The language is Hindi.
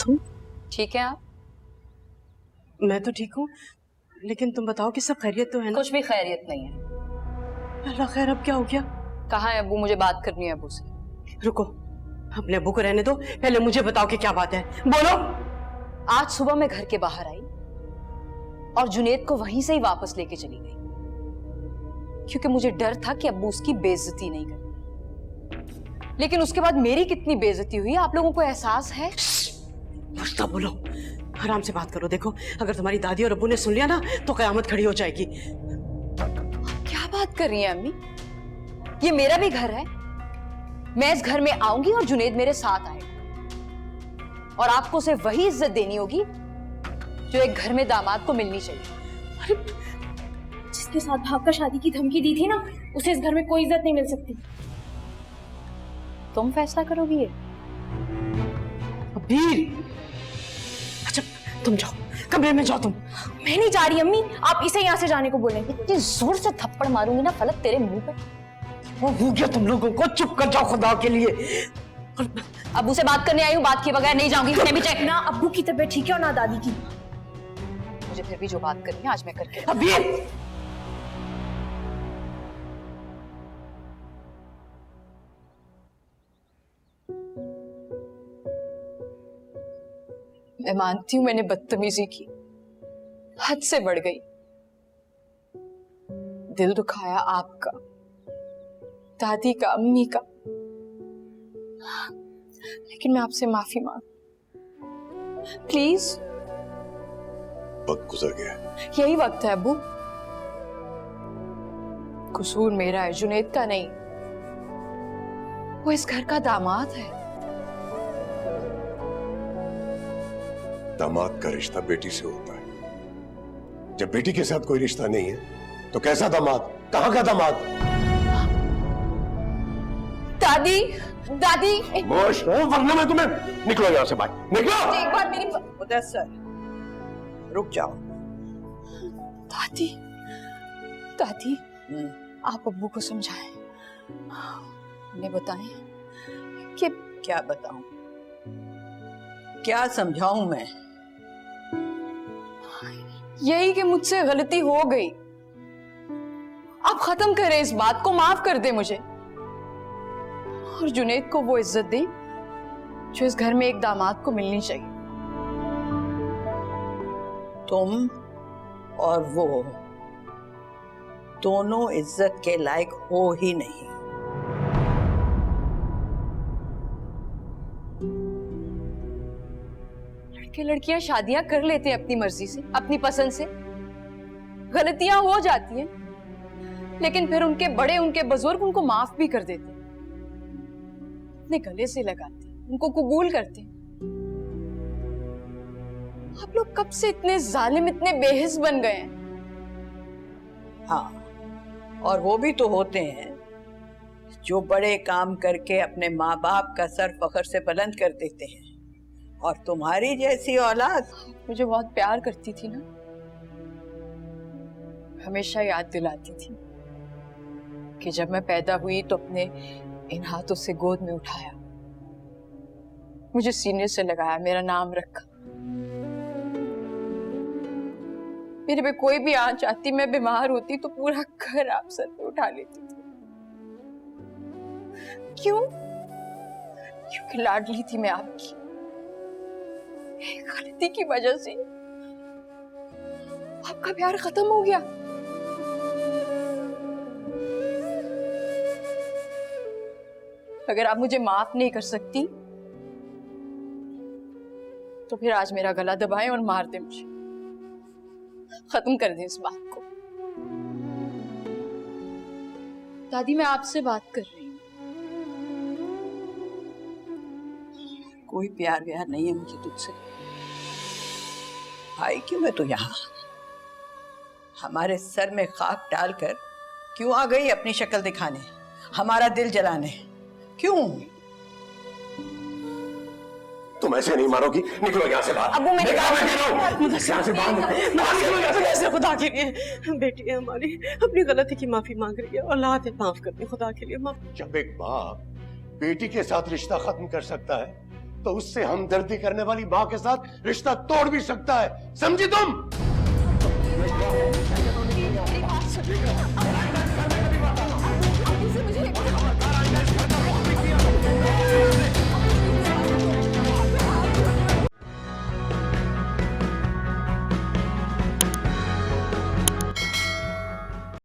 तुम? ठीक है आप? मैं तो ठीक हूँ, लेकिन तुम बताओ कि सब खैरियत तो है ना? कुछ भी खैरियत नहीं है। अल्लाह खैर, अब क्या हो गया? कहाँ है अब्बू? मुझे बात करनी है अब्बू से। रुको, अपने अब्बू को रहने दो, पहले मुझे बताओ कि क्या बात है, बोलो। आज सुबह मैं घर के बाहर आई और जुनेद को वहीं से ही वापस लेके चली गई, क्योंकि मुझे डर था कि अब्बू उसकी बेइज्जती नहीं करेंगे। लेकिन उसके बाद मेरी कितनी बेइज्जती हुई आप लोगों को एहसास है? बस बोलो, आराम से बात करो। देखो, अगर तुम्हारी दादी और अब्बू ने सुन लिया ना तो कयामत खड़ी हो जाएगी। क्या बात कर रही हैं अम्मी? ये मेरा भी घर है। मैं इस घर में आऊंगी और जुनेद मेरे साथ आएगा, और आपको सिर्फ वही इज्जत देनी होगी जो एक घर में दामाद को मिलनी चाहिए। अरे, जिसके साथ भागकर शादी की धमकी दी थी ना, उसे इस घर में कोई इज्जत नहीं मिल सकती। तुम फैसला करोगी ये? अबीर, अच्छा तुम जाओ, कमरे में जाओ तुम। मैं नहीं जा रही अम्मी, आप इसे यहाँ से जाने को बोले। इतनी जोर से थप्पड़ मारूंगी ना फलक तेरे मुंह पे। वो हो गया तुम लोगों को, चुप कर जाओ खुदा के लिए। अब्बू से बात करने आई हूँ, बात किए बगैर नहीं जाऊंगी। भी चेक ना अब्बू की तबीयत ठीक है और ना दादी की। मुझे फिर भी जो बात करनी है आज मैं करके। अबीर, मैं मानती हूं मैंने बदतमीजी की, हद से बढ़ गई, दिल दुखाया आपका, दादी का, अम्मी का, लेकिन मैं आपसे माफी मांग, प्लीज। वक्त गुजर गया। यही वक्त है अब्बू। कसूर मेरा है, जुनेद का नहीं। वो इस घर का दामाद है। दामाद का रिश्ता बेटी से होता है। जब बेटी के साथ कोई रिश्ता नहीं है तो कैसा दामाद? कहां का दामाद? दादी, दादी, मोश, वरना मैं तुम्हें। निकलो यहां से भाई, निकलो। एक बार मेरी मुदस्सर, रुक जाओ। दादी, दादी, आप अब्बू को समझाएं, उन्हें बताएं कि क्या बताऊं? क्या समझाऊं मैं? यही कि मुझसे गलती हो गई। आप खत्म करें इस बात को, माफ कर दे मुझे, और जुनेद को वो इज्जत दे जो इस घर में एक दामाद को मिलनी चाहिए। तुम और वो दोनों इज्जत के लायक हो ही नहीं। लड़के लड़कियां शादियां कर लेते हैं अपनी मर्जी से, अपनी पसंद से। गलतियां हो जाती हैं, लेकिन फिर उनके बड़े, उनके बुजुर्ग उनको माफ भी कर देते, अपने गले से लगाते, उनको कबूल करते। आप लोग कब से इतने जालिम, इतने बेहिस बन गए हैं? हाँ, और वो भी तो होते हैं जो बड़े काम करके अपने माँ बाप का सर फख्र से बुलंद कर देते हैं, और तुम्हारी जैसी औलाद मुझे बहुत प्यार करती थी ना, हमेशा याद दिलाती थी कि जब मैं पैदा हुई तो अपने इन हाथों से गोद में उठाया, मुझे सीने से लगाया, मेरा नाम रखा। मेरे पे कोई भी आंच आती, मैं बीमार होती तो पूरा घर आप सर पे उठा लेती थी। क्यों? क्योंकि लाडली थी मैं आपकी। गलती की वजह से आपका प्यार खत्म हो गया। अगर आप मुझे माफ नहीं कर सकती तो फिर आज मेरा गला दबाएं और मार दें मुझे, खत्म कर दें इस बात को। दादी, मैं आपसे बात कर रही हूँ। कोई प्यार व्यार नहीं है मुझे तुझसे। आई क्यों मैं तो यहाँ? हमारे सर में खाक डालकर क्यों आ गई अपनी शक्ल दिखाने, हमारा दिल जलाने? क्यों? तुम ऐसे नहीं मारोगी। निकलो यहाँ से बाहर। अब्बू, मेरी यहाँ से बाहर। कैसे? खुदा के लिए, बेटी है हमारी, अपनी गलती की माफी मांग रही है, औलाद है, माफ कर दे खुदा के लिए, माफ। जब एक बाप बेटी के साथ रिश्ता खत्म कर सकता है तो उससे हमदर्दी करने वाली मां के साथ रिश्ता तोड़ भी सकता है, समझी तुम?